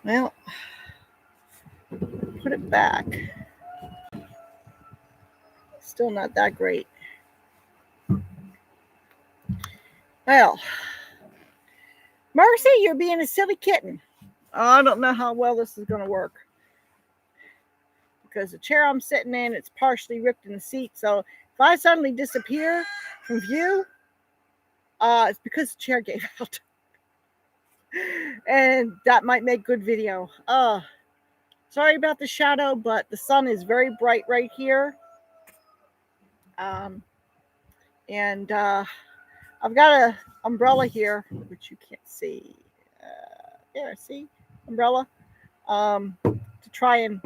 Well, put it back. Still not that great. Well, Mercy, you're being a silly kitten. I don't know how well this is going to work because the chair I'm sitting in, it's partially ripped in the seat. So if I suddenly disappear from view, it's because the chair gave out. And that might make good video. Sorry about the shadow, but the sun is very bright right here. Um, and I've got a umbrella here, which you can't see. There, see? Umbrella. To try and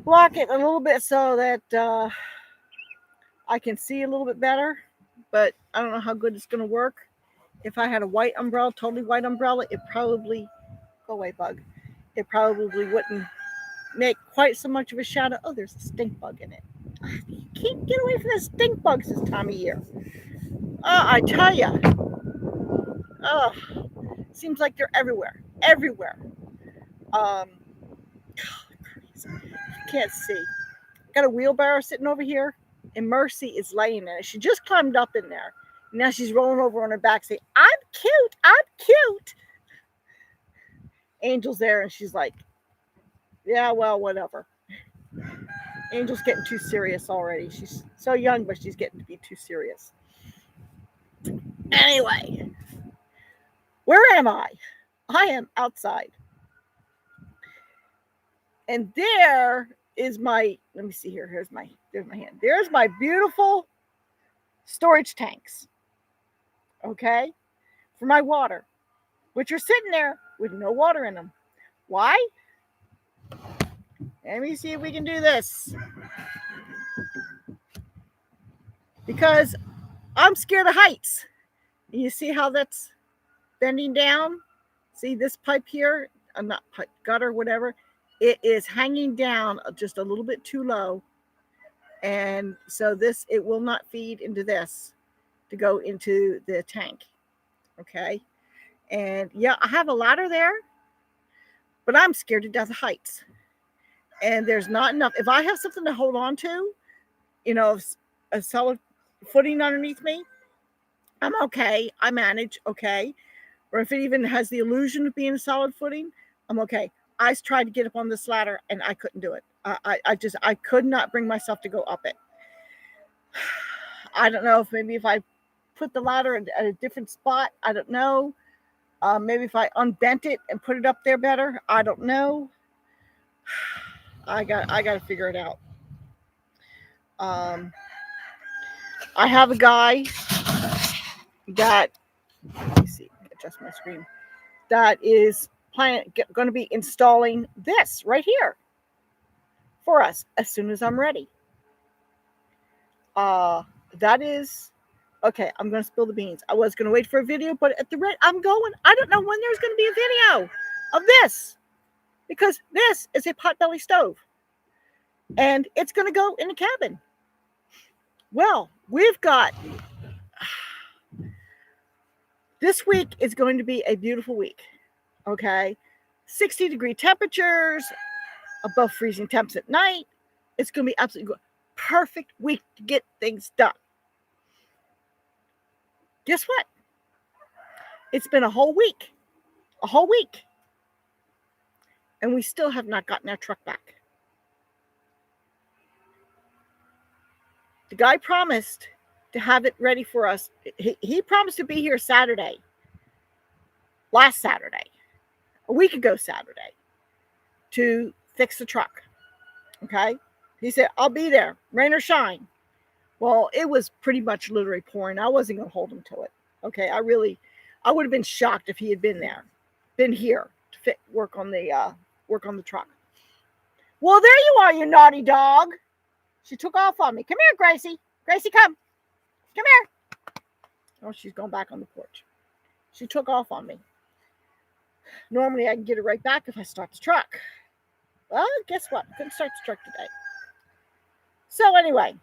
block it a little bit so that I can see a little bit better. But I don't know how good it's going to work. If I had a white umbrella, totally white umbrella, it probably, go away, bug. It probably wouldn't make quite so much of a shadow. Oh, there's a stink bug in it. You can't get away from the stink bugs this time of year. I tell you. Oh, seems like they're everywhere. Everywhere. Crazy. You can't see. Got a wheelbarrow sitting over here, and Mercy is laying in it. She just climbed up in there. Now she's rolling over on her back saying, I'm cute, I'm cute. Angel's there, and she's like, yeah, well, whatever. Angel's getting too serious already. She's so young, but she's getting to be too serious. Anyway, where am I? I am outside. And there is my, let me see here. There's my hand. There's my beautiful storage tanks. Okay? For my water, which are sitting there with no water in them. Why? Let me see if we can do this. Because I'm scared of heights. You see how that's bending down? See this pipe here? I'm not pipe, gutter, whatever. It is hanging down just a little bit too low. And so this, it will not feed into this to go into the tank. Okay. And yeah, I have a ladder there, but I'm scared to death of heights. And there's not enough. If I have something to hold on to, a solid footing underneath me, I'm okay. I manage okay. Or if it even has the illusion of being a solid footing, I'm okay. I tried to get up on this ladder and I couldn't do it. I could not bring myself to go up it. I don't know if maybe if I put the ladder at a different spot, I don't know. Maybe if I unbent it and put it up there better, I don't know. I got to figure it out. I have a guy that, let me see, adjust my screen, that is going to be installing this right here for us as soon as I'm ready. That is okay. I'm going to spill the beans. I was going to wait for a video, but at the rate I'm going, I don't know when there's going to be a video of this because this is a potbelly stove and it's going to go in the cabin. Well, we've got this week is going to be a beautiful week. Okay, 60-degree temperatures, above freezing temps at night. It's going to be absolutely good. Perfect week to get things done. Guess what? It's been a whole week. And we still have not gotten our truck back. The guy promised to have it ready for us. He promised to be here Saturday. Last Saturday. A week ago Saturday. To fix the truck. Okay? He said, I'll be there. Rain or shine. Well, it was pretty much literally pouring. I wasn't going to hold him to it. Okay? I would have been shocked if he had been here to work on the truck. Well, there you are, you naughty dog. She took off on me. Come here, Gracie. Gracie, come. Come here. Oh, she's going back on the porch. She took off on me. Normally, I can get her right back if I start the truck. Well, guess what? Couldn't start the truck today. So anyway.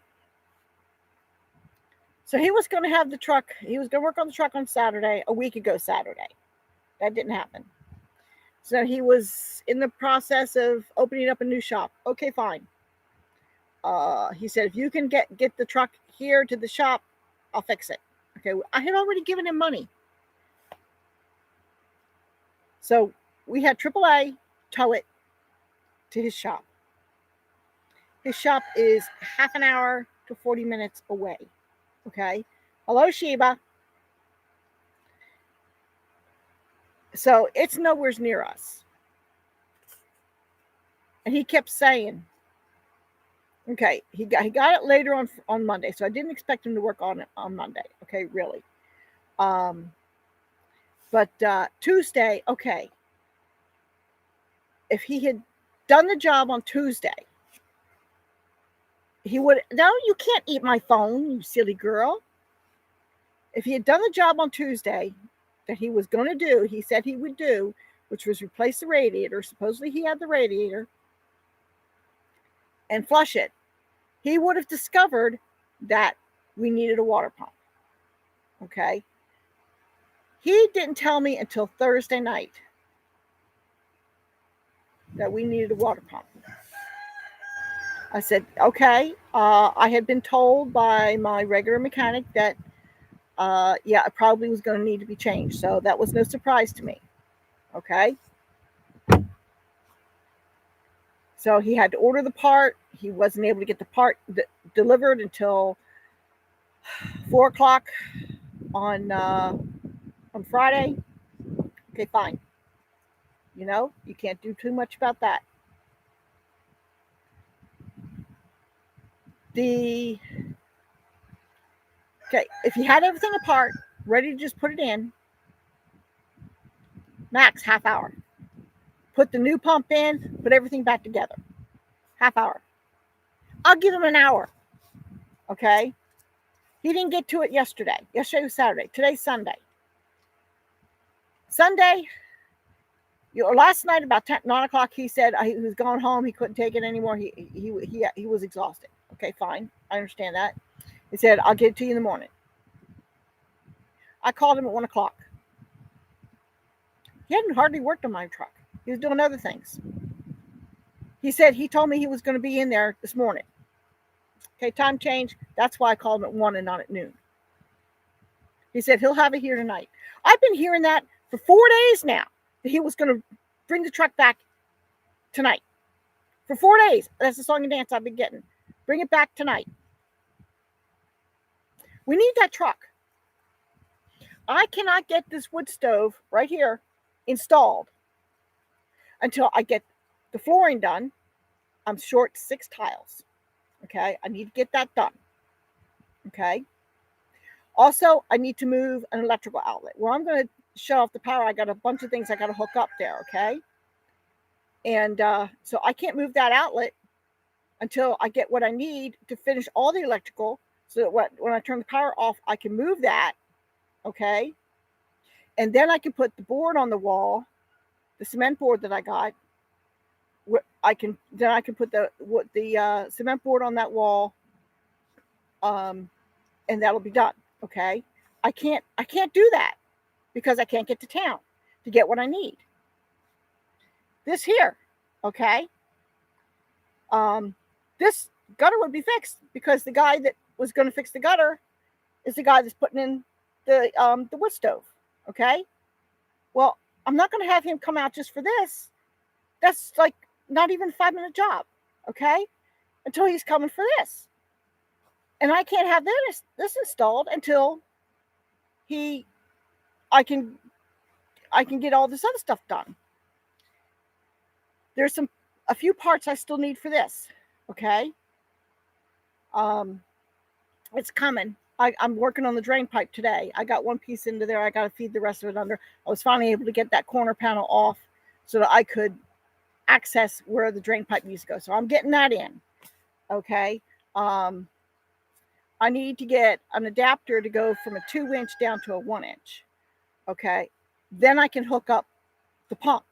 So he was going to have the truck. He was going to work on the truck on Saturday, a week ago Saturday. That didn't happen. So he was in the process of opening up a new shop. Okay, fine. He said, if you can get the truck here to the shop, I'll fix it. Okay, I had already given him money. So we had AAA tow it to his shop. His shop is half an hour to 40 minutes away. Okay. Hello, Sheba. So it's nowhere near us. And he kept saying, okay, he got it later on Monday. So I didn't expect him to work on it on Monday. Okay, really. But Tuesday, okay. If he had done the job on Tuesday, he would. No, you can't eat my phone, you silly girl. If he had done the job on Tuesday that he was going to do, he said he would do, which was replace the radiator. Supposedly he had the radiator and flush it. He would have discovered that we needed a water pump. Okay. He didn't tell me until Thursday night that we needed a water pump. I said, okay. I had been told by my regular mechanic that, it probably was going to need to be changed. So that was no surprise to me. Okay. So he had to order the part. He wasn't able to get the part delivered until 4 o'clock on Friday. Okay, fine. You can't do too much about that. Okay, if you had everything apart, ready to just put it in, max half hour. Put the new pump in, put everything back together. Half hour. I'll give him an hour. Okay? He didn't get to it yesterday. Yesterday was Saturday. Today's Sunday. Last night about 9 o'clock, he said he was going home. He couldn't take it anymore. He was exhausted. Okay, fine. I understand that. He said, I'll get it to you in the morning. I called him at 1 o'clock. He hadn't hardly worked on my truck. He was doing other things. He said he told me he was going to be in there this morning. Okay, time change. That's why I called him at 1 and not at noon. He said he'll have it here tonight. I've been hearing that for 4 days now, that he was going to bring the truck back tonight. For 4 days. That's the song and dance I've been getting. Bring it back tonight. We need that truck. I cannot get this wood stove right here installed until I get the flooring done. I'm short 6 tiles. Okay, I need to get that done. Okay. Also, I need to move an electrical outlet. Where I'm going to shut off the power, I got a bunch of things I got to hook up there. Okay. And so I can't move that outlet until I get what I need to finish all the electrical, so that when I turn the power off, I can move that. Okay. And then I can put the board on the wall, the cement board that I got. I can put the cement board on that wall, and that'll be done. Okay. I can't do that because I can't get to town to get what I need. This here, okay. This gutter would be fixed because the guy that was going to fix the gutter is the guy that's putting in the wood stove. Okay. Well, I'm not going to have him come out just for this. That's like not even a 5-minute job. Okay. Until he's coming for this. And I can't have this installed until I can get all this other stuff done. There's a few parts I still need for this. Okay. It's coming. I'm working on the drain pipe today. I got one piece into there. I got to feed the rest of it under. I was finally able to get that corner panel off so that I could access where the drain pipe needs to go. So I'm getting that in. Okay. I need to get an adapter to go from a 2-inch down to a 1-inch. Okay. Then I can hook up the pump.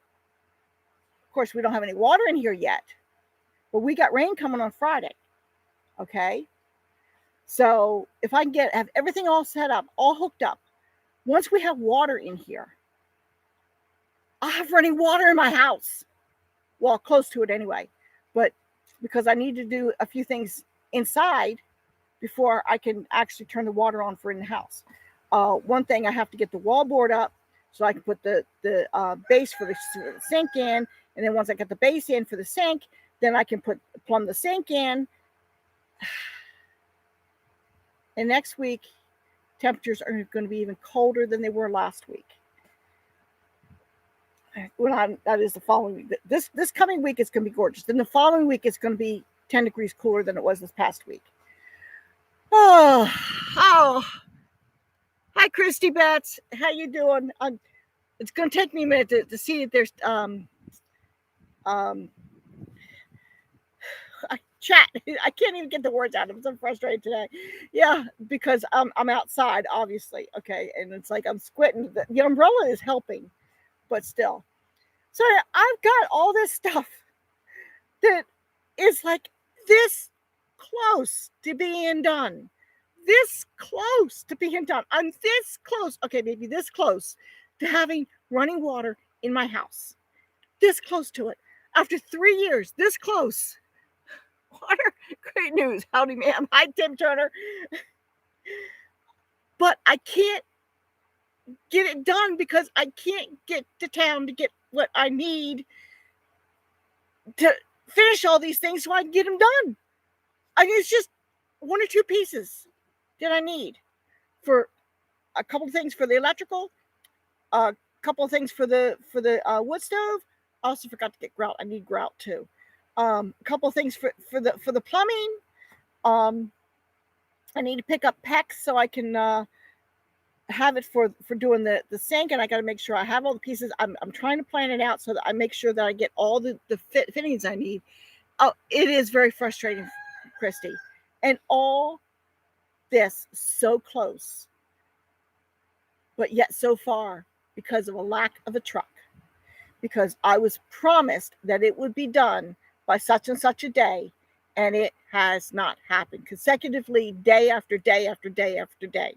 Of course, we don't have any water in here yet, but we got rain coming on Friday. Okay. So if I can have everything all set up, all hooked up, once we have water in here, I have running water in my house. Well, close to it anyway. But because I need to do a few things inside before I can actually turn the water on for in the house. One thing, I have to get the wallboard up so I can put the base for the sink in. And then once I get the base in for the sink, then I can plumb the sink in. And next week, temperatures are going to be even colder than they were last week. That is the following week. This coming week is going to be gorgeous. Then the following week is going to be 10 degrees cooler than it was this past week. Oh, hi, Christy Betts. How you doing? It's going to take me a minute to see if there's chat. I can't even get the words out. I'm so frustrated today. Yeah, because I'm outside, obviously. Okay, and it's like I'm squinting. The umbrella is helping, but still. So I've got all this stuff that is like this close to being done. This close to being done. I'm this close. Okay, maybe this close to having running water in my house. This close to it. After 3 years, this close. Water, great news. Howdy, ma'am. Hi, Tim Turner. But I can't get it done because I can't get to town to get what I need to finish all these things so I can get them done. I mean, it's just 1 or 2 pieces that I need for a couple of things for the electrical, a couple of things for the wood stove. I also forgot to get grout. I need grout too. A couple of things for the plumbing. I need to pick up PEX so I can have it for doing the sink, and I got to make sure I have all the pieces. I'm trying to plan it out so that I make sure that I get all the fittings I need. Oh, it is very frustrating, Christy, and all this so close, but yet so far because of a lack of a truck. Because I was promised that it would be done by such and such a day, and it has not happened consecutively, day after day after day after day.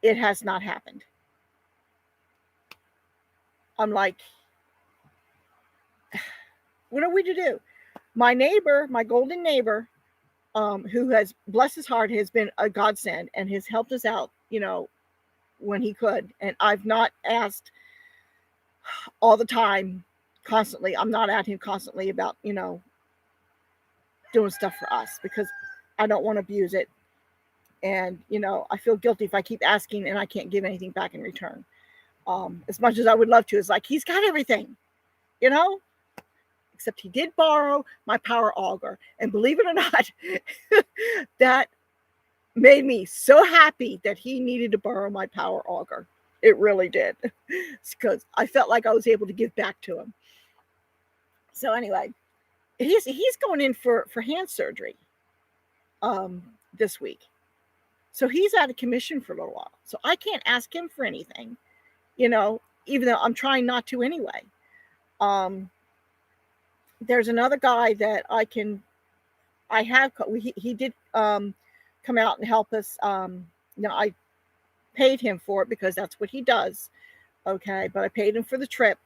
It has not happened. I'm like, what are we to do? My neighbor, my golden neighbor, who has, bless his heart, has been a godsend and has helped us out, when he could. And I've not asked all the time, constantly. I'm not at him constantly about, doing stuff for us because I don't want to abuse it. And, I feel guilty if I keep asking and I can't give anything back in return. As much as I would love to, it's like, he's got everything, except he did borrow my power auger. And believe it or not, that made me so happy that he needed to borrow my power auger. It really did. Because I felt like I was able to give back to him. So anyway, he's going in for hand surgery this week. So he's out of commission for a little while. So I can't ask him for anything, even though I'm trying not to anyway. There's another guy that he did come out and help us. I paid him for it because that's what he does. Okay. But I paid him for the trip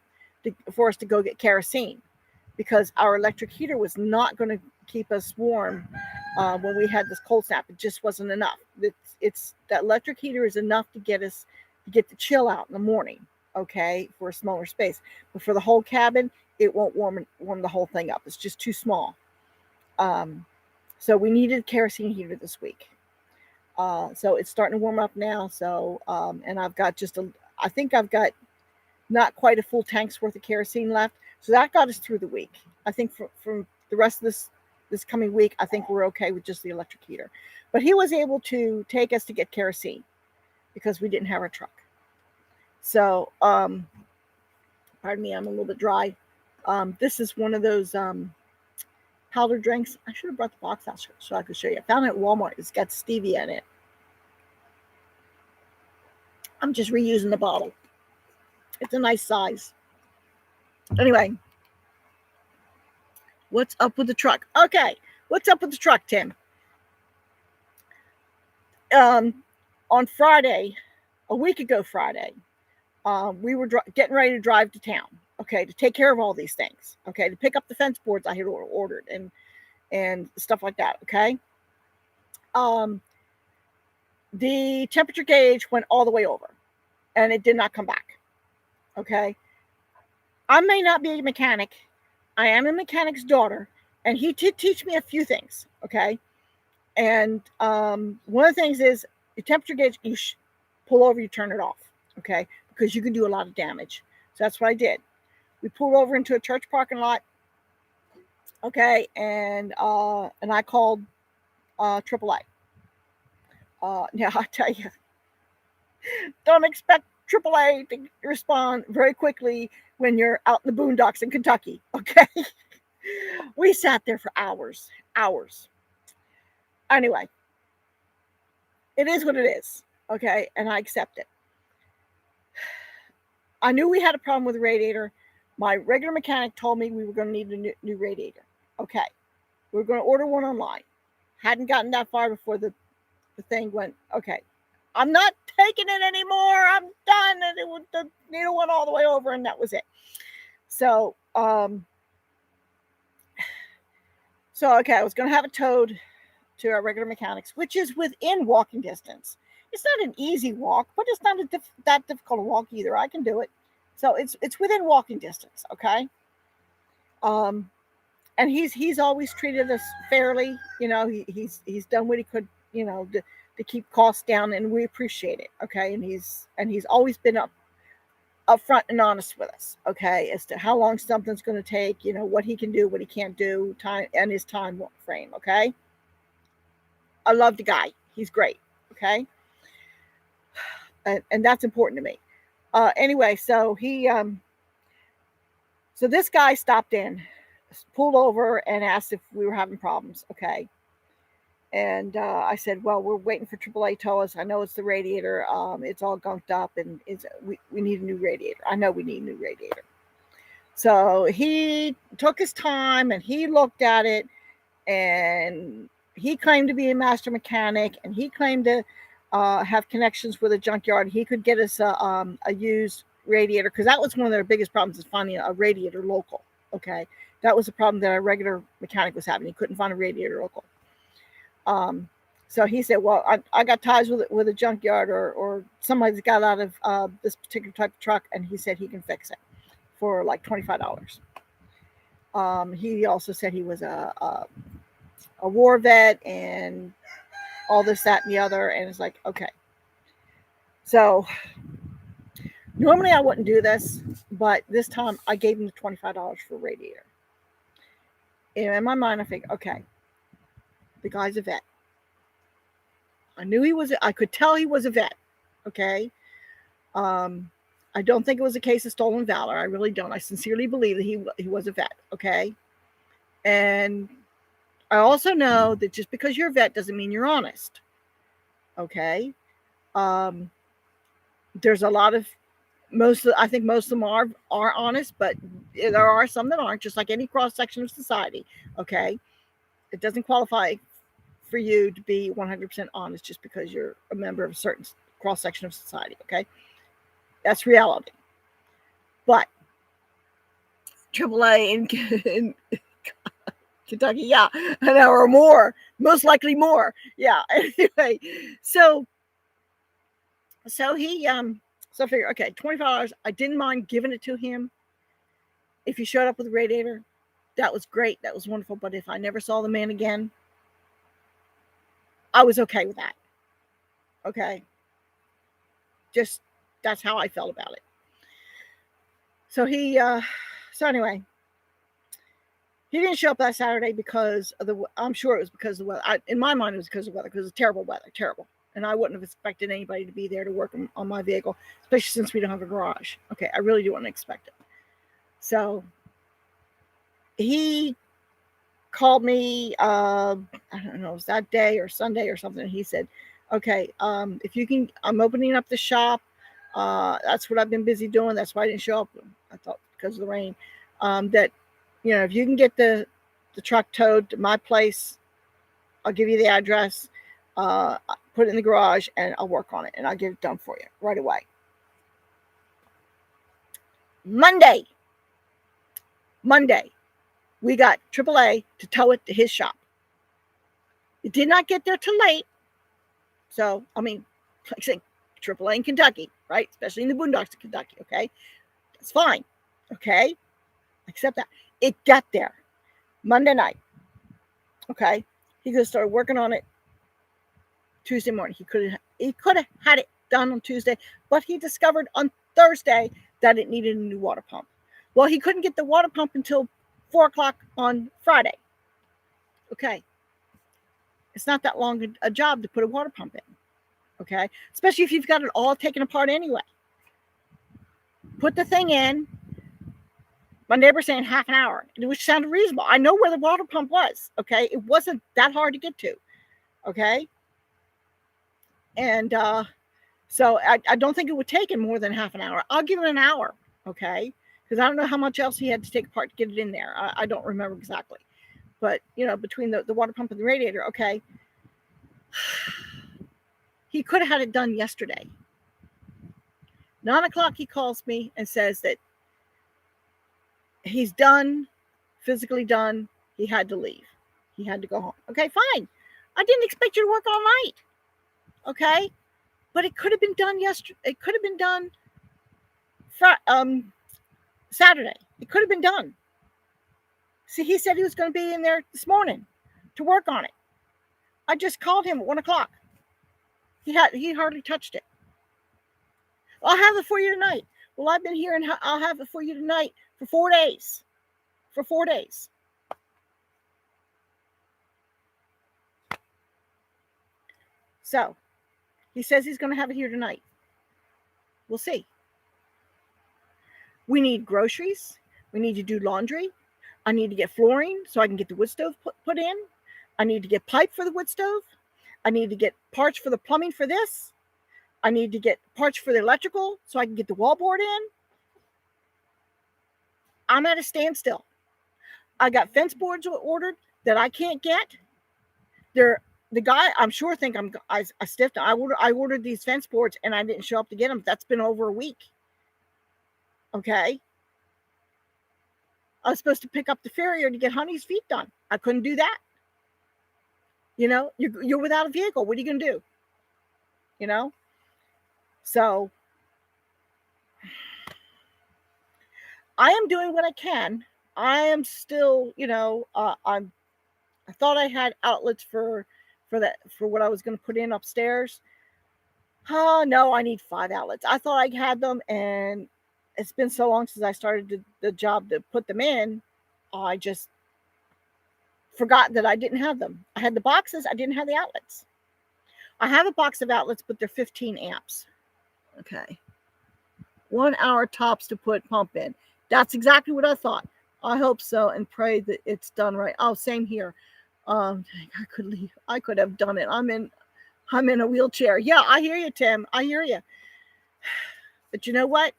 for us to go get kerosene because our electric heater was not going to keep us warm when we had this cold snap. It just wasn't enough. It's that electric heater is enough to get the chill out in the morning. Okay. For a smaller space, but for the whole cabin, it won't warm the whole thing up. It's just too small. So we needed a kerosene heater this week. So it's starting to warm up now. So, and I've got I think I've got not quite a full tank's worth of kerosene left. So that got us through the week. I think from the rest of this coming week, I think we're okay with just the electric heater. But he was able to take us to get kerosene because we didn't have our truck. So, pardon me, I'm a little bit dry. This is one of those powder drinks. I should have brought the box out so I could show you. I found it at Walmart. It's got stevia in it. I'm just reusing the bottle. It's a nice size. Anyway, what's up with the truck? Okay, what's up with the truck, Tim? On Friday, a week ago Friday, We were getting ready to drive to town, okay, to take care of all these things, okay, to pick up the fence boards I had ordered and stuff like that, okay. The temperature gauge went all the way over and it did not come back, okay. I may not be a mechanic. I am a mechanic's daughter, and he did teach me a few things, okay. And one of the things is your temperature gauge, you pull over, you turn it off, okay, because you can do a lot of damage. So that's what I did. We pulled over into a church parking lot, okay, and I called AAA. Now I tell you, don't expect AAA to respond very quickly when you're out in the boondocks in Kentucky, okay. We sat there for hours. Anyway, it is what it is, okay, and I accept it. I knew we had a problem with the radiator. My regular mechanic told me we were going to need a new radiator. Okay, we were going to order one online. Hadn't gotten that far before the thing went, okay, I'm not taking it anymore. I'm done. And the needle went all the way over, and that was it. So, okay, I was going to have it towed to our regular mechanics, which is within walking distance. It's not an easy walk, but it's not that difficult a walk either. I can do it. So it's within walking distance, okay? And he's always treated us fairly. You know, he's done what he could, you know, to keep costs down, and we appreciate it, okay? And he's always been upfront and honest with us, okay, as to how long something's going to take, you know, what he can do, what he can't do, time and his time frame, okay? I love the guy. He's great, okay? And that's important to me. Anyway, so so this guy stopped in, pulled over, and asked if we were having problems, okay? And I said, well, we're waiting for AAA tow us. I know it's the radiator. It's all gunked up, and we need a new radiator. I know we need a new radiator. So he took his time, and he looked at it, and he claimed to be a master mechanic, and he claimed to have connections with a junkyard. He could get us a used radiator, because that was one of their biggest problems, is finding a radiator local, okay? That was a problem that our regular mechanic was having. He couldn't find a radiator local. So he said, well, I got ties with a junkyard or somebody's got out of this particular type of truck, and he said he can fix it for like $25. He also said he was a war vet and all this, that, and the other, and it's like, okay. So normally I wouldn't do this, but this time I gave him the $25 for a radiator. And in my mind, I think, okay, the guy's a vet. I could tell he was a vet, okay? I don't think it was a case of stolen valor. I really don't. I sincerely believe that he was a vet, okay? And I also know that just because you're a vet doesn't mean you're honest, okay? There's a lot of, I think most of them are honest, but there are some that aren't, just like any cross-section of society, okay? It doesn't qualify for you to be 100% honest just because you're a member of a certain cross-section of society, okay? That's reality. But AAA in Kentucky, yeah, an hour or more, most likely more, yeah. Anyway, so he so I figured, okay, $25. I didn't mind giving it to him if he showed up with a radiator. That was great. That was wonderful. But if I never saw the man again, I was okay with that. Okay. Just, that's how I felt about it. So anyway, he didn't show up that Saturday because of I'm sure it was because of the weather. In my mind, it was because of the weather, because it's terrible weather, terrible. And I wouldn't have expected anybody to be there to work on my vehicle, especially since we don't have a garage. Okay, I really do want to expect it. So he called me, I don't know, it was that day or Sunday or something. He said, okay, if you can, I'm opening up the shop. That's what I've been busy doing. That's why I didn't show up. I thought because of the rain. That, you know, if you can get the truck towed to my place, I'll give you the address, put it in the garage, and I'll work on it, and I'll get it done for you right away. Monday, we got AAA to tow it to his shop. It did not get there till late. So, I mean, like I say, AAA in Kentucky, right? Especially in the boondocks of Kentucky, okay? That's fine, okay? Accept that. It got there Monday night, okay? He could have started working on it Tuesday morning. He could have had it done on Tuesday, but he discovered on Thursday that it needed a new water pump. Well, he couldn't get the water pump until 4 o'clock on Friday. Okay. It's not that long a job to put a water pump in. Okay. Especially if you've got it all taken apart anyway. Put the thing in. My neighbor's saying half an hour, which sounded reasonable. I know where the water pump was. Okay. It wasn't that hard to get to. Okay. And so I don't think it would take him more than half an hour. I'll give it an hour. Okay. Because I don't know how much else he had to take apart to get it in there. I don't remember exactly. But, between the water pump and the radiator, okay. He could have had it done yesterday. 9 o'clock, he calls me and says that he's done, physically done. He had to leave. He had to go home. Okay, fine. I didn't expect you to work all night. Okay. But it could have been done yesterday. It could have been done Saturday. It could have been done. See, he said he was going to be in there this morning to work on it. I just called him at 1 o'clock. He hardly touched it. I'll have it for you tonight. Well, I've been here and I'll have it for you tonight for 4 days. For 4 days. So, he says he's going to have it here tonight. We'll see. We need groceries. We need to do laundry. I need to get flooring so I can get the wood stove put in. I need to get pipe for the wood stove. I need to get parts for the plumbing for this. I need to get parts for the electrical so I can get the wallboard in. I'm at a standstill. I got fence boards ordered that I can't get. The guy, I'm sure, think I stiffed. I ordered these fence boards and I didn't show up to get them. That's been over a week. Okay. I was supposed to pick up the farrier to get Honey's feet done. I couldn't do that. You're without a vehicle. What are you going to do? So I am doing what I can. I am still, I thought I had outlets for what I was going to put in upstairs. Oh no, I need 5 outlets. I thought I had them, and it's been so long since I started the job to put them in. I just forgot that I didn't have them. I had the boxes. I didn't have the outlets. I have a box of outlets, but they're 15 amps. Okay. 1 hour tops to put pump in. That's exactly what I thought. I hope so and pray that it's done right. Oh, same here. I could leave. I could have done it. I'm in a wheelchair. Yeah, I hear you, Tim. I hear you. But you know what?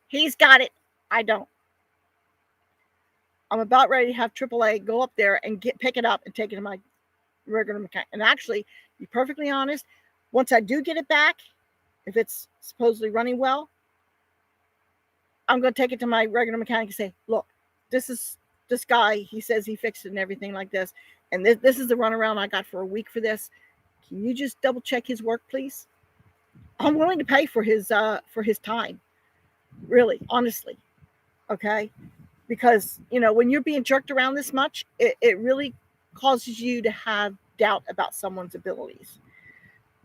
He's got it. I don't. I'm about ready to have AAA go up there and pick it up and take it to my regular mechanic. And actually, to be perfectly honest, once I do get it back, if it's supposedly running well, I'm going to take it to my regular mechanic and say, look, this guy, he says he fixed it and everything like this. And this is the runaround I got for a week for this. Can you just double check his work, please? I'm willing to pay for his time. Really, honestly. Okay. Because, when you're being jerked around this much, it really causes you to have doubt about someone's abilities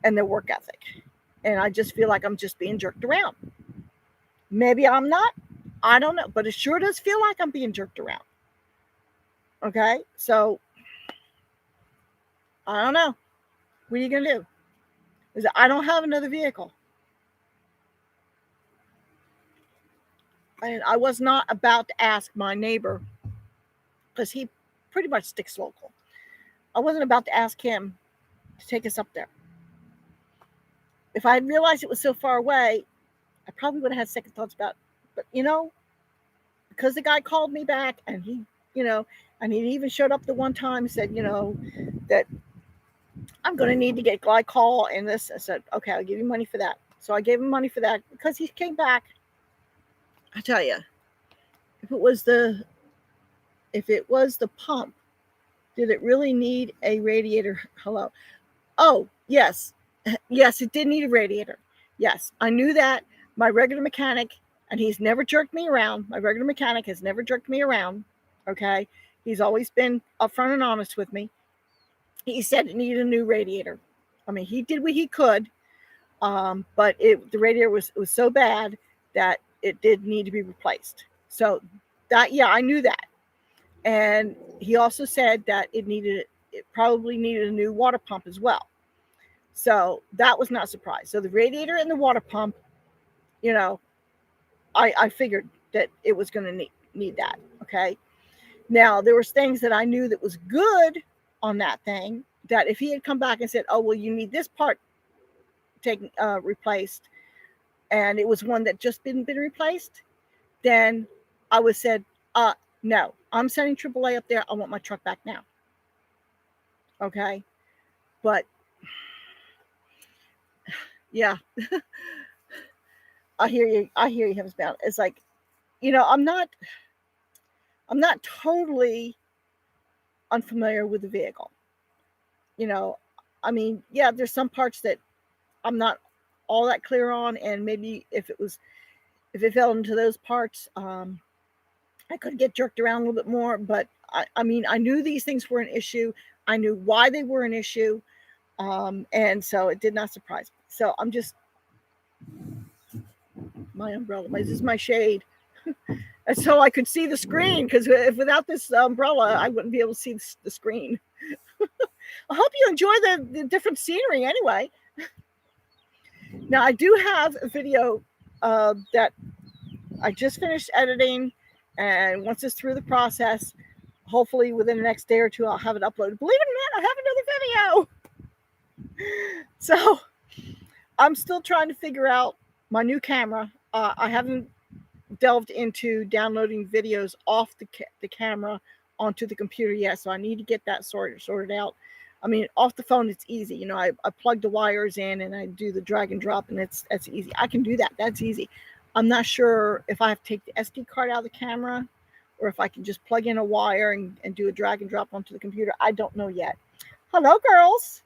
and their work ethic. And I just feel like I'm just being jerked around. Maybe I'm not. I don't know. But it sure does feel like I'm being jerked around. Okay? So, I don't know. What are you going to do? Because I don't have another vehicle. And I was not about to ask my neighbor, because he pretty much sticks local. I wasn't about to ask him to take us up there. If I had realized it was so far away, I probably would have had second thoughts about it. But, because the guy called me back and he, and he even showed up the one time and said, that I'm going to need to get glycol and this. I said, okay, I'll give you money for that. So I gave him money for that because he came back I tell you, if it was the pump, did it really need a radiator? Hello. Oh, yes. Yes, it did need a radiator. Yes, I knew that. My regular mechanic, and he's never jerked me around. My regular mechanic has never jerked me around. Okay. He's always been upfront and honest with me. He said it needed a new radiator. I mean, he did what he could, but the radiator was so bad that it did need to be replaced. So that, yeah, I knew that. And he also said that it probably needed a new water pump as well. So that was not surprised. So the radiator and the water pump, you know, I figured that it was going to need that. Okay. Now there was things that I knew that was good on that thing that if he had come back and said, "Oh, well, you need this part taken replaced," and it was one that just been replaced, then I would have said, no, I'm sending AAA up there. I want my truck back now. Okay. But yeah, I hear you. I hear you, Heaven's Bound. It's like, I'm not totally unfamiliar with the vehicle. I mean, yeah, there's some parts that I'm not all that clear on, and maybe if it fell into those parts, I could get jerked around a little bit more. But I mean, I knew these things were an issue. I knew why they were an issue, and so it did not surprise me. So I'm just my umbrella. This is my shade. And so I could see the screen, because if without this umbrella, I wouldn't be able to see the screen. I hope you enjoy the different scenery anyway. Now, I do have a video that I just finished editing, and once it's through the process, hopefully within the next day or two, I'll have it uploaded. Believe it or not, I have another video. So I'm still trying to figure out my new camera. I haven't delved into downloading videos off the camera onto the computer yet, so I need to get that sorted out. I mean, off the phone it's easy. I plug the wires in and I do the drag and drop, and that's easy. I can do that. That's easy. I'm not sure if I have to take the SD card out of the camera or if I can just plug in a wire and do a drag and drop onto the computer. I don't know yet. Hello, girls.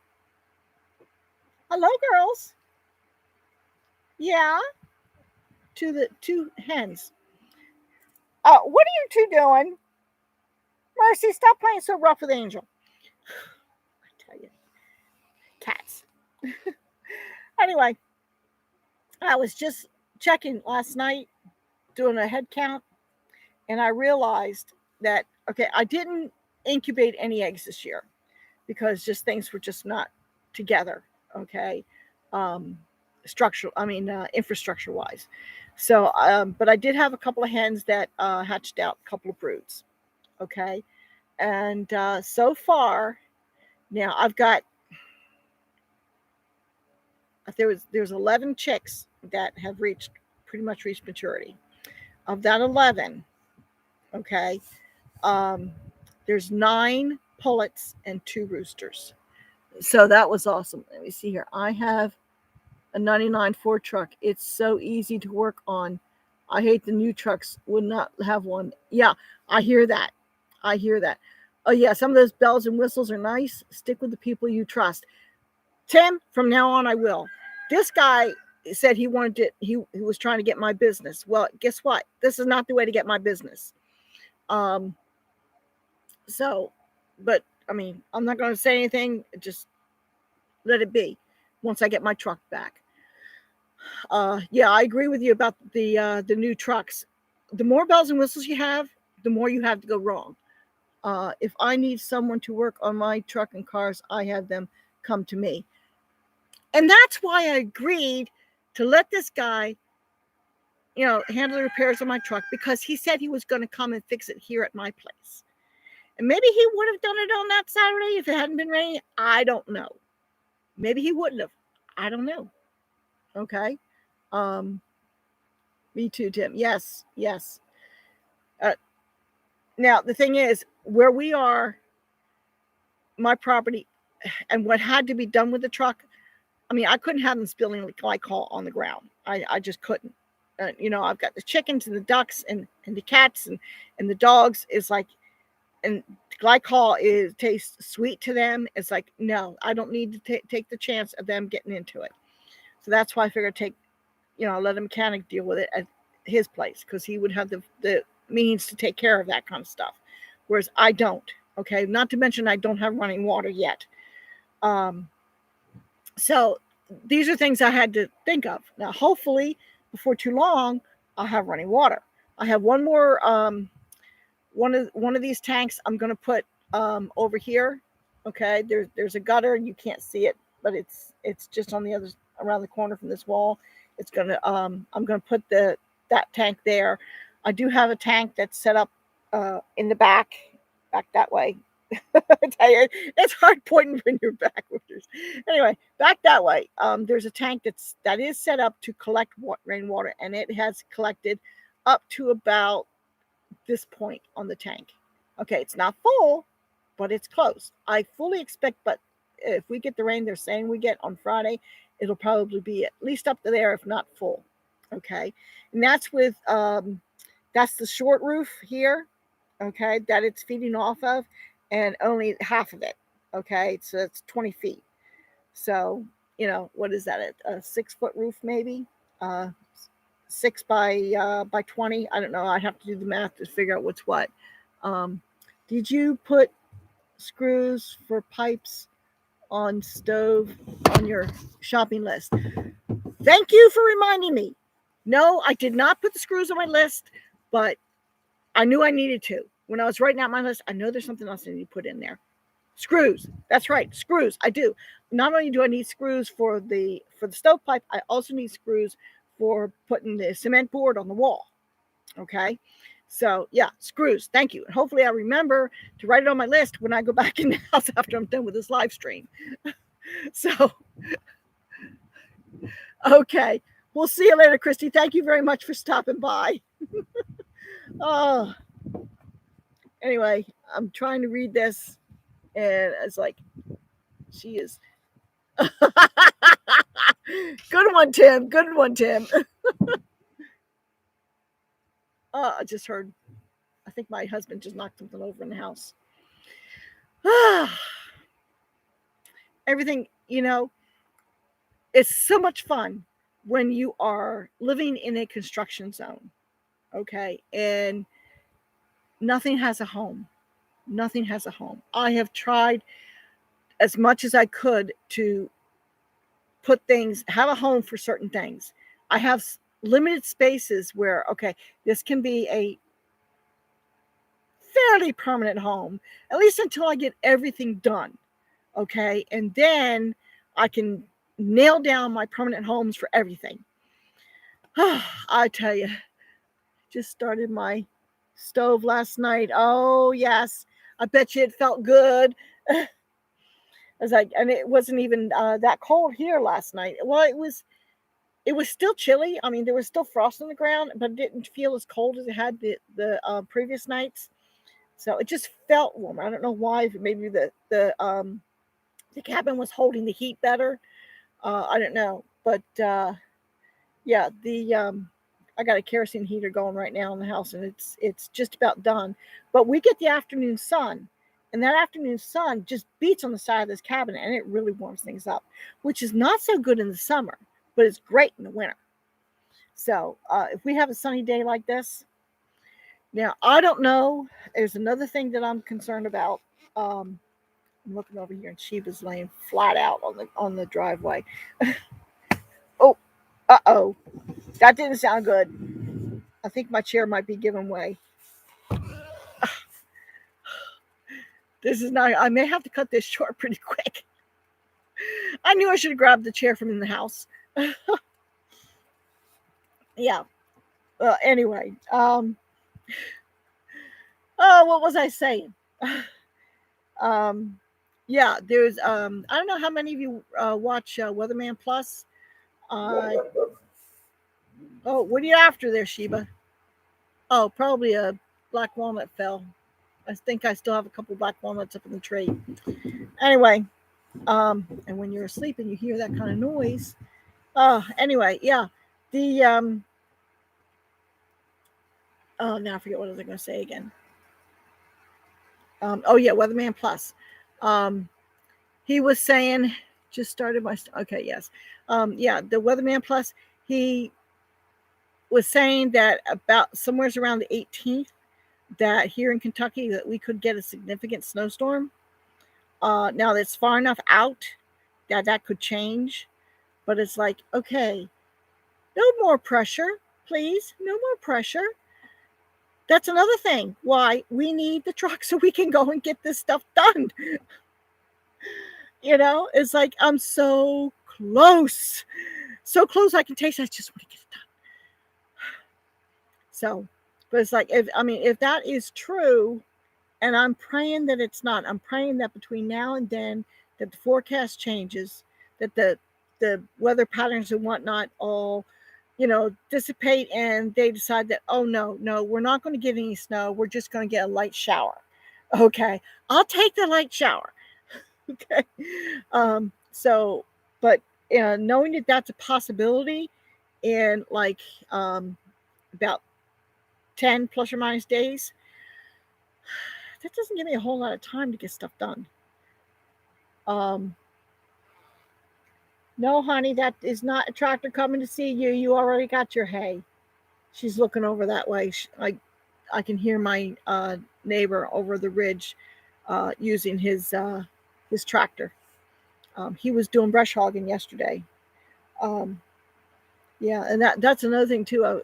Hello, girls. Yeah. To the two hens. What are you two doing? Mercy, stop playing so rough with Angel. I tell you. Cats. Anyway, I was just checking last night, doing a head count, and I realized that, okay, I didn't incubate any eggs this year because just things were just not together, okay, infrastructure wise. So, but I did have a couple of hens that hatched out a couple of broods, okay, and so far, now I've got there's 11 chicks that have pretty much reached maturity. Of that 11, okay, there's 9 pullets and 2 roosters. So that was awesome. Let me see here. I have a 99 Ford truck. It's so easy to work on. I hate the new trucks. Would not have one. Yeah, I hear that. I hear that. Oh yeah, some of those bells and whistles are nice. Stick with the people you trust. Tim, from now on I will. This guy said he wanted to, he was trying to get my business. Well, guess what? This is not the way to get my business. So, but I mean, I'm not going to say anything. Just let it be once I get my truck back. Yeah, I agree with you about the new trucks. The more bells and whistles you have, the more you have to go wrong. If I need someone to work on my truck and cars, I have them come to me. And that's why I agreed to let this guy, handle the repairs on my truck, because he said he was going to come and fix it here at my place. And maybe he would have done it on that Saturday if it hadn't been raining. I don't know. Maybe he wouldn't have. I don't know. Okay. Me too, Tim. Yes. Now, the thing is, where we are, my property, and what had to be done with the truck, I mean, I couldn't have them spilling glycol on the ground. I just couldn't. I've got the chickens and the ducks and the cats and the dogs is like, and glycol tastes sweet to them. It's like, no, I don't need to take the chance of them getting into it. So that's why I figured let a mechanic deal with it at his place, because he would have the means to take care of that kind of stuff. Whereas I don't. Okay. Not to mention I don't have running water yet. So these are things I had to think of. Now, hopefully before too long, I'll have running water. I have one more, one of these tanks I'm going to put over here. Okay. There's a gutter. You can't see it, but it's just on the other, around the corner from this wall. It's going to, I'm going to put that tank there. I do have a tank that's set up in the back that way. I tell you, it's hard pointing when you're backwards. Anyway, back that way. There's a tank that is set up to collect rainwater, and it has collected up to about this point on the tank. Okay, it's not full, but it's close. I fully expect, but if we get the rain they're saying we get on Friday, it'll probably be at least up to there, if not full. Okay, and that's with that's the short roof here. Okay, that it's feeding off of, and only half of it. Okay, so it's 20 feet. So what is that? A 6-foot roof, maybe 6 by 20. I don't know. I'd have to do the math to figure out what's what. Did you put screws for pipes on stove on your shopping list? Thank you for reminding me. No, I did not put the screws on my list, but I knew I needed to. When I was writing out my list, I know there's something else I need to put in there. Screws. That's right. Screws. I do. Not only do I need screws for the stovepipe, I also need screws for putting the cement board on the wall. Okay. So yeah, screws. Thank you. And hopefully I remember to write it on my list when I go back in the house after I'm done with this live stream. So, okay. We'll see you later, Christy. Thank you very much for stopping by. Oh, anyway, I'm trying to read this, and it's like, she is. Good one, Tim. Good one, Tim. I just heard, I think my husband just knocked something over in the house. Everything, it's so much fun when you are living in a construction zone. Okay. And nothing has a home. Nothing has a home. I have tried as much as I could to have a home for certain things. I have limited spaces where, okay, this can be a fairly permanent home, at least until I get everything done. Okay. And then I can nail down my permanent homes for everything. I tell you, just started my stove last night. Oh, yes. I bet you it felt good. I was like, and it wasn't even that cold here last night. Well, it was still chilly. I mean, there was still frost on the ground, but it didn't feel as cold as it had the previous nights. So it just felt warmer. I don't know why. Maybe the cabin was holding the heat better. I don't know, but yeah, I got a kerosene heater going right now in the house, and it's just about done. But we get the afternoon sun, and that afternoon sun just beats on the side of this cabin, and it really warms things up, which is not so good in the summer, but it's great in the winter. So if we have a sunny day like this, now I don't know. There's another thing that I'm concerned about. I'm looking over here, and Sheba's laying flat out on the driveway. Oh, uh-oh. That didn't sound good. I think my chair might be giving way. This is not, I may have to cut this short pretty quick. I knew I should have grabbed the chair from in the house. Yeah. Anyway. Oh, what was I saying? Yeah, there's, I don't know how many of you watch Weatherman Plus. Oh, what are you after there, Sheba? Oh, probably a black walnut fell. I think I still have a couple black walnuts up in the tree. Anyway, and when you're asleep and you hear that kind of noise. Anyway, yeah. Oh, now I forget what I was going to say again. Oh yeah, Weatherman Plus. Um, he was saying, just started my, okay, yes. Yeah, the Weatherman Plus, he was saying that about somewhere around the 18th, that here in Kentucky, that we could get a significant snowstorm. Now that's far enough out that that could change, but it's like, okay, no more pressure, please, no more pressure. That's another thing why we need the truck so we can go and get this stuff done. It's like I'm so close, so close. I can taste it. I just want to get it done. So, but it's like, if that is true, and I'm praying that it's not. I'm praying that between now and then that the forecast changes, that the weather patterns and whatnot all, dissipate, and they decide that, oh no, we're not going to get any snow. We're just going to get a light shower. Okay, I'll take the light shower. Okay, so, but knowing that that's a possibility in like about 10 plus or minus days, that doesn't give me a whole lot of time to get stuff done. No, honey, that is not a tractor coming to see you. You already got your hay. She's looking over that way. I can hear my neighbor over the ridge using his tractor. He was doing brush hogging yesterday. Um, yeah, and that's another thing too.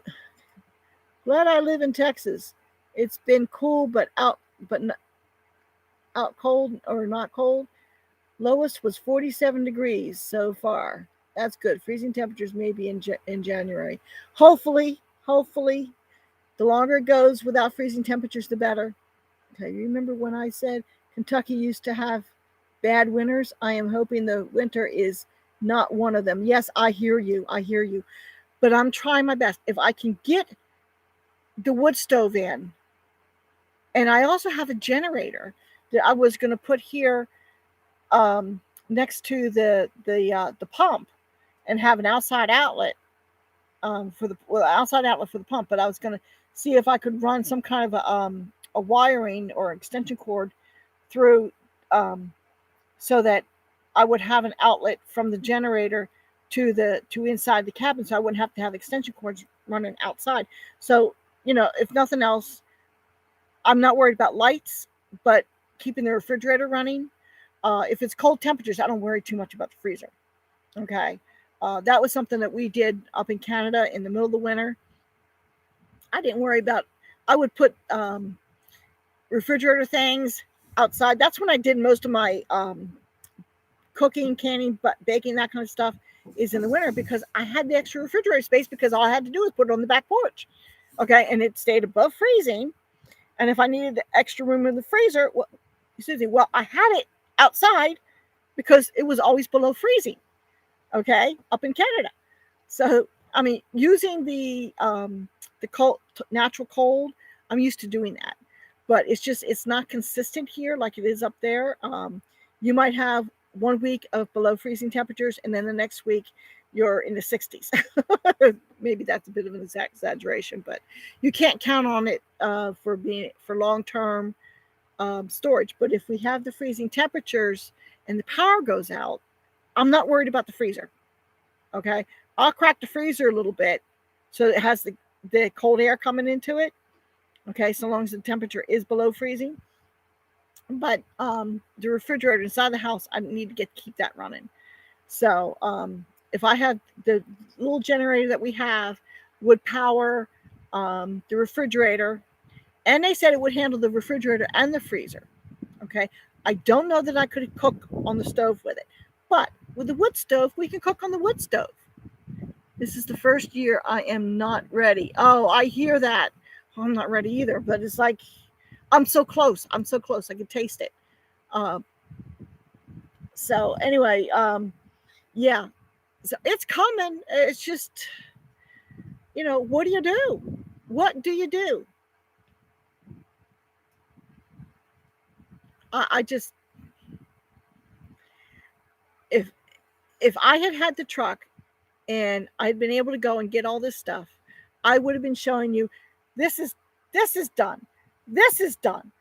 Glad I live in Texas. It's been cool, but out cold or not cold. Lowest was 47 degrees so far. That's good. Freezing temperatures maybe in January. Hopefully, the longer it goes without freezing temperatures, the better. Okay, you remember when I said Kentucky used to have bad winters? I am hoping the winter is not one of them. Yes, I hear you. But I'm trying my best. If I can get the wood stove in, and I also have a generator that I was going to put here next to the pump, and have an outside outlet for the outside outlet for the pump. But I was going to see if I could run some kind of a wiring or extension cord through, so that I would have an outlet from the generator to inside the cabin, so I wouldn't have to have extension cords running outside. So, if nothing else, I'm not worried about lights, but keeping the refrigerator running. If it's cold temperatures, I don't worry too much about the freezer. Okay. That was something that we did up in Canada in the middle of the winter. I didn't worry about, I would put refrigerator things outside. That's when I did most of my cooking, canning, baking, that kind of stuff is in the winter, because I had the extra refrigerator space, because all I had to do was put it on the back porch. Okay. And it stayed above freezing. And if I needed the extra room in the freezer, well, I had it outside because it was always below freezing. Okay. Up in Canada. So, using the cold, natural cold, I'm used to doing that, but it's not consistent here like it is up there. You might have 1 week of below freezing temperatures, and then the next week you're in the 60s. Maybe that's a bit of an exaggeration, but you can't count on it for long-term storage. But if we have the freezing temperatures and the power goes out, I'm not worried about the freezer. Okay. I'll crack the freezer a little bit so it has the cold air coming into it. Okay. So long as the temperature is below freezing. But the refrigerator inside the house, I need to keep that running. So if I had the little generator that we have would power the refrigerator, and they said it would handle the refrigerator and the freezer. Okay. I don't know that I could cook on the stove with it, but with the wood stove, we can cook on the wood stove. This is the first year I am not ready. Oh, I hear that. I'm not ready either, but it's like, I'm so close. I can taste it. So anyway, yeah, so it's coming. It's just, what do you do? What do you do? I just, if I had the truck and I'd been able to go and get all this stuff, I would have been showing you, this is This is done. This is done.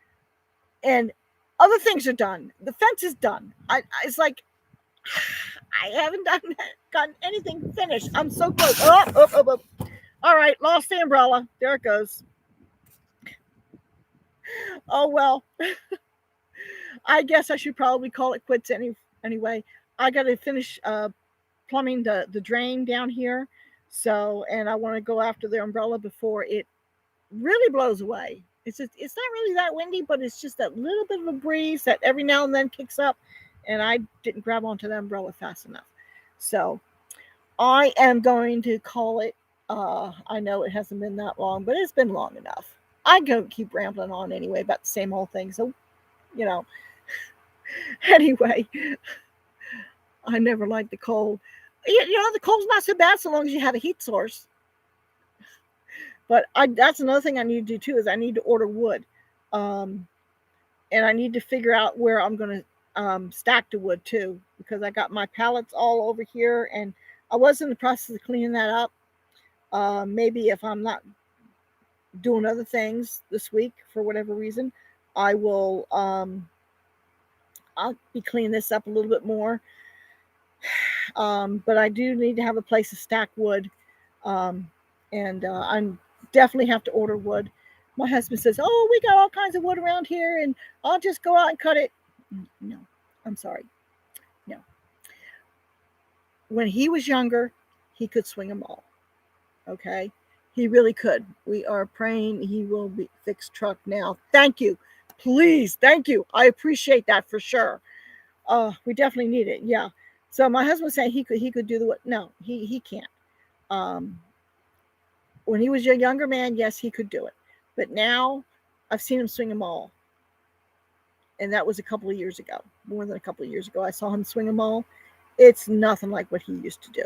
And other things are done. The fence is done. It's like I haven't gotten anything finished. I'm so close. Oh. All right, lost the umbrella. There it goes. Oh well. I guess I should probably call it quits anyway. I got to finish plumbing the drain down here. So, and I want to go after the umbrella before it really blows away. It's not really that windy, but it's just that little bit of a breeze that every now and then kicks up, and I didn't grab onto the umbrella fast enough. So I am going to call it. I know it hasn't been that long, but it's been long enough. I go keep rambling on anyway about the same old thing. So, you know, anyway, I never liked the cold. The cold's not so bad so long as you have a heat source. But that's another thing I need to do too, is I need to order wood. And I need to figure out where I'm going to stack the wood too, because I got my pallets all over here, and I was in the process of cleaning that up. Maybe if I'm not doing other things this week for whatever reason, I will I'll be cleaning this up a little bit more. But I do need to have a place to stack wood. And I'm definitely have to order wood. My husband says, "Oh, we got all kinds of wood around here, and I'll just go out and cut it." No, I'm sorry. No. When he was younger, he could swing them all. Okay, he really could. We are praying he will be fixed truck now. Thank you, please, thank you. I appreciate that for sure. We definitely need it. Yeah. So my husband saying he could do the what? No, he can't. When he was a younger man, yes, he could do it. But now I've seen him swing them all. And that was a couple of years ago, more than a couple of years ago. I saw him swing them all. It's nothing like what he used to do.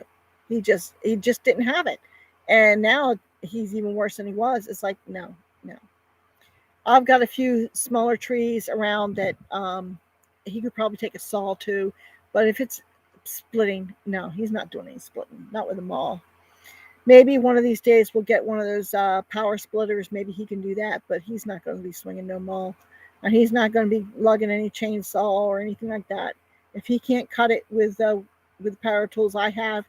He just didn't have it. And now he's even worse than he was. It's like, no. I've got a few smaller trees around that he could probably take a saw to. But if it's splitting, no, he's not doing any splitting. Not with them all. Maybe one of these days we'll get one of those power splitters. Maybe he can do that, but he's not going to be swinging no maul. And he's not going to be lugging any chainsaw or anything like that. If he can't cut it with the power tools I have,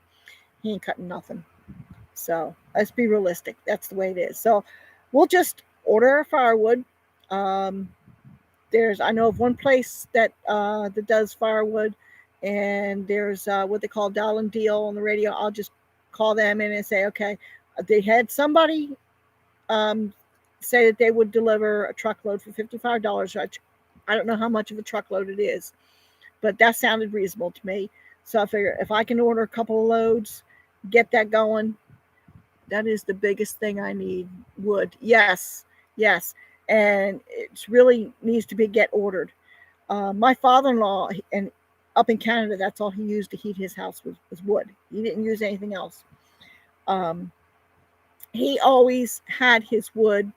he ain't cutting nothing. So let's be realistic. That's the way it is. So we'll just order our firewood. I know of one place that does firewood, and there's what they call Dial and Deal on the radio. I'll just call them in and say, okay, they had somebody say that they would deliver a truckload for $55. I don't know how much of a truckload it is, but that sounded reasonable to me. So I figure if I can order a couple of loads, get that going, that is the biggest thing I need. Wood. Yes. And it really needs to get ordered. My father-in-law, and up in Canada, that's all he used to heat his house was wood. He didn't use anything else. He always had his wood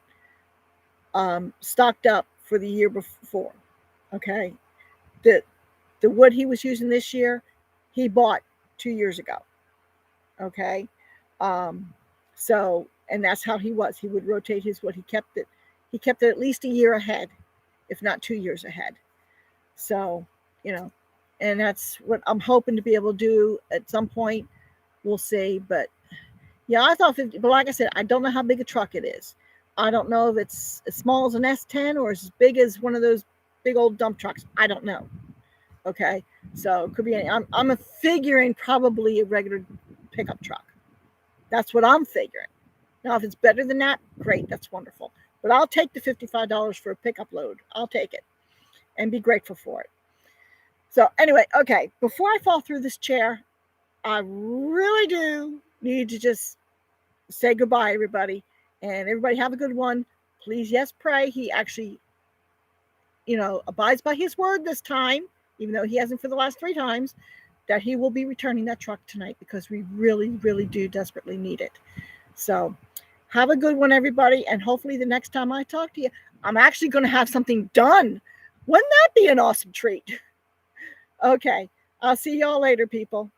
stocked up for the year before. Okay. The wood he was using this year, he bought 2 years ago. Okay. So, and that's how he was. He would rotate his wood. He kept it at least a year ahead, if not 2 years ahead. So, and that's what I'm hoping to be able to do at some point. We'll see. But yeah, I thought 50, but like I said, I don't know how big a truck it is. I don't know if it's as small as an S10 or as big as one of those big old dump trucks. I don't know. Okay. So it could be I'm figuring probably a regular pickup truck. That's what I'm figuring. Now, if it's better than that, great. That's wonderful. But I'll take the $55 for a pickup load. I'll take it and be grateful for it. So anyway, okay, before I fall through this chair, I really do need to just say goodbye, everybody. And everybody have a good one. Please, yes, pray. He actually, abides by his word this time, even though he hasn't for the last 3 times, that he will be returning that truck tonight because we really, really do desperately need it. So have a good one, everybody. And hopefully the next time I talk to you, I'm actually going to have something done. Wouldn't that be an awesome treat? Okay. I'll see y'all later, people.